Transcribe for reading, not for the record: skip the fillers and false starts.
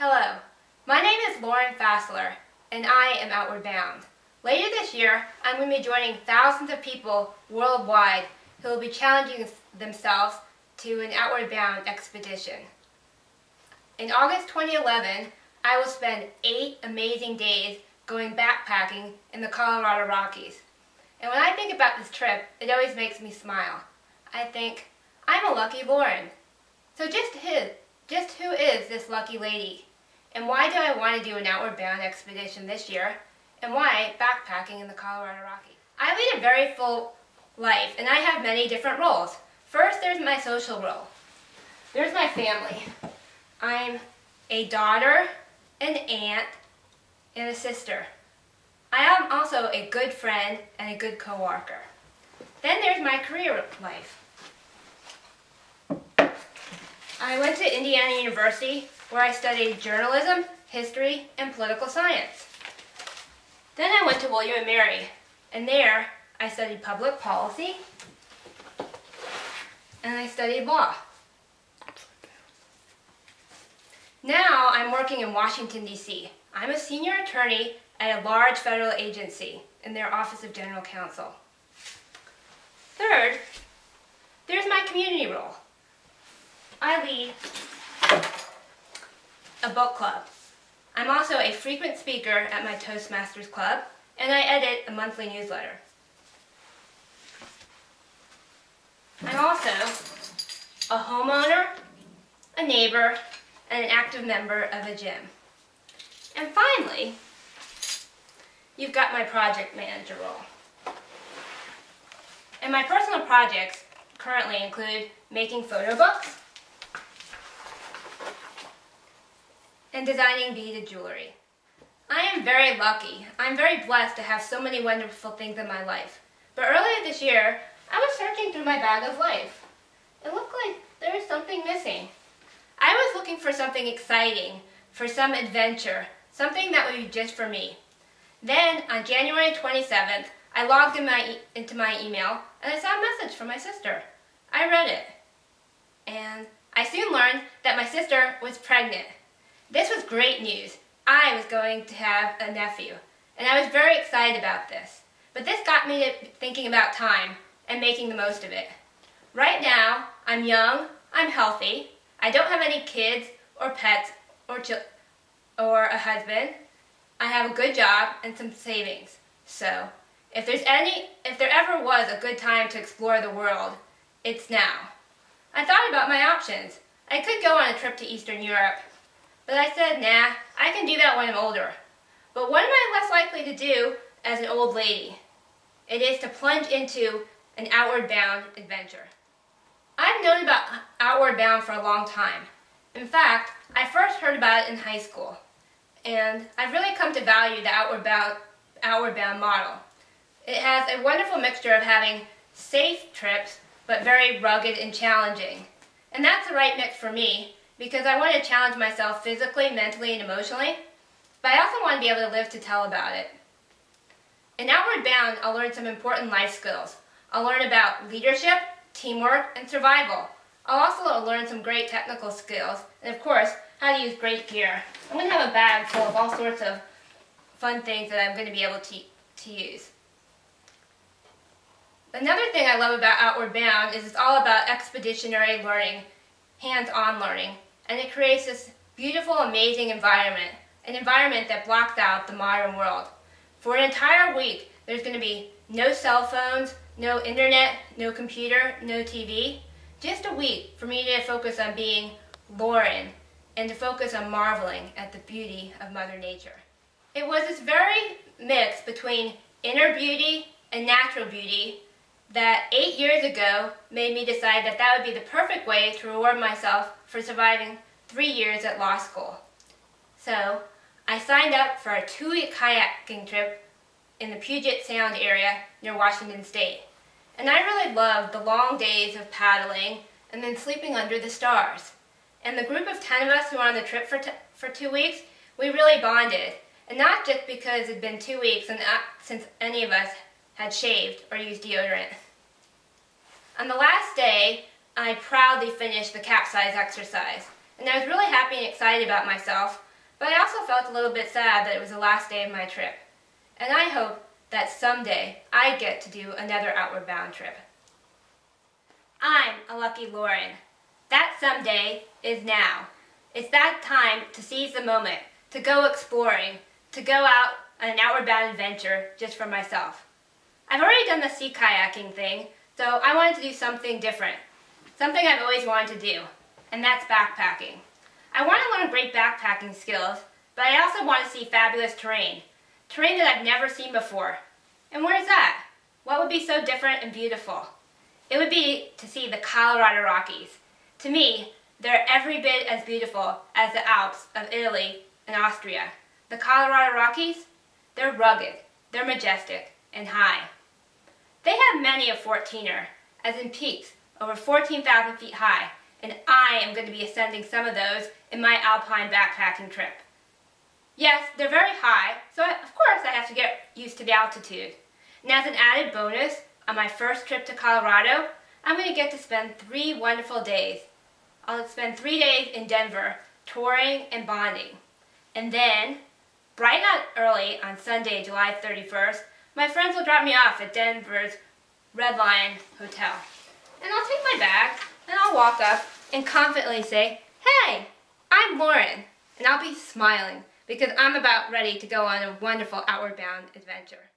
Hello, my name is Fassler, and I am Outward Bound. Later this year, I'm going to be joining thousands of people worldwide who will be challenging themselves to an Outward Bound expedition. In August 2011, I will spend 8 amazing days going backpacking in the Colorado Rockies. And when I think about this trip, it always makes me smile. I think, I'm a lucky Lauren. So just who is this lucky lady? And why do I want to do an Outward Bound expedition this year? And why backpacking in the Colorado Rockies? I lead a very full life, and I have many different roles. First, there's my social role. There's my family. I'm a daughter, an aunt, and a sister. I am also a good friend and a good co-worker. Then there's my career life. I went to Indiana University where I studied journalism, history, and political science. Then I went to William & Mary, and there I studied public policy and I studied law. Now I'm working in Washington, D.C. I'm a senior attorney at a large federal agency in their Office of General Counsel. Third, there's my community role. I lead a book club. I'm also a frequent speaker at my Toastmasters Club, and I edit a monthly newsletter. I'm also a homeowner, a neighbor, and an active member of a gym. And finally, you've got my project manager role. And my personal projects currently include making photo books and designing beaded jewelry. I am very lucky. I'm very blessed to have so many wonderful things in my life. But earlier this year, I was searching through my bag of life. It looked like there was something missing. I was looking for something exciting, for some adventure, something that would be just for me. Then, on January 27th, I logged into my email and I saw a message from my sister. I read it, and I soon learned that my sister was pregnant. This was great news. I was going to have a nephew, and I was very excited about this. But this got me to thinking about time and making the most of it. Right now, I'm young, I'm healthy, I don't have any kids or pets or a husband. I have a good job and some savings. So, if there ever was a good time to explore the world, it's now. I thought about my options. I could go on a trip to Eastern Europe, but I said, nah, I can do that when I'm older. But what am I less likely to do as an old lady? It is to plunge into an Outward Bound adventure. I've known about Outward Bound for a long time. In fact, I first heard about it in high school, and I've really come to value the Outward Bound model. It has a wonderful mixture of having safe trips, but very rugged and challenging. And that's the right mix for me, because I want to challenge myself physically, mentally, and emotionally, but I also want to be able to live to tell about it. In Outward Bound, I'll learn some important life skills. I'll learn about leadership, teamwork, and survival. I'll also learn some great technical skills, and of course, how to use great gear. I'm going to have a bag full of all sorts of fun things that I'm going to be able to use. Another thing I love about Outward Bound is it's all about expeditionary learning, hands-on learning, and it creates this beautiful, amazing environment, an environment that blocks out the modern world. For an entire week, there's going to be no cell phones, no internet, no computer, no TV. Just a week for me to focus on being Lauren and to focus on marveling at the beauty of Mother Nature. It was this very mix between inner beauty and natural beauty that 8 years ago made me decide that that would be the perfect way to reward myself for surviving 3 years at law school. So I signed up for a 2-week kayaking trip in the Puget Sound area near Washington State. And I really loved the long days of paddling and then sleeping under the stars. And the group of 10 of us who were on the trip for 2 weeks, we really bonded. And not just because it had been 2 weeks and since any of us had shaved or used deodorant. On the last day, I proudly finished the capsize exercise, and I was really happy and excited about myself, but I also felt a little bit sad that it was the last day of my trip. And I hope that someday I get to do another Outward Bound trip. I'm a lucky Lauren. That someday is now. It's that time to seize the moment, to go exploring, to go out on an Outward Bound adventure just for myself. I've already done the sea kayaking thing, so I wanted to do something different. Something I've always wanted to do, and that's backpacking. I want to learn great backpacking skills, but I also want to see fabulous terrain. Terrain that I've never seen before. And where's that? What would be so different and beautiful? It would be to see the Colorado Rockies. To me, they're every bit as beautiful as the Alps of Italy and Austria. The Colorado Rockies, they're rugged, they're majestic, and high. They have many a 14er, as in peaks over 14,000 feet high, and I am going to be ascending some of those in my Alpine backpacking trip. Yes, they're very high, so of course I have to get used to the altitude. And as an added bonus, on my first trip to Colorado, I'm going to get to spend 3 wonderful days. I'll spend 3 days in Denver, touring and bonding. And then, bright and early on Sunday, July 31st, my friends will drop me off at Denver's Red Lion Hotel. And I'll take my bag, and I'll walk up and confidently say, "Hey, I'm Lauren," and I'll be smiling, because I'm about ready to go on a wonderful Outward Bound adventure.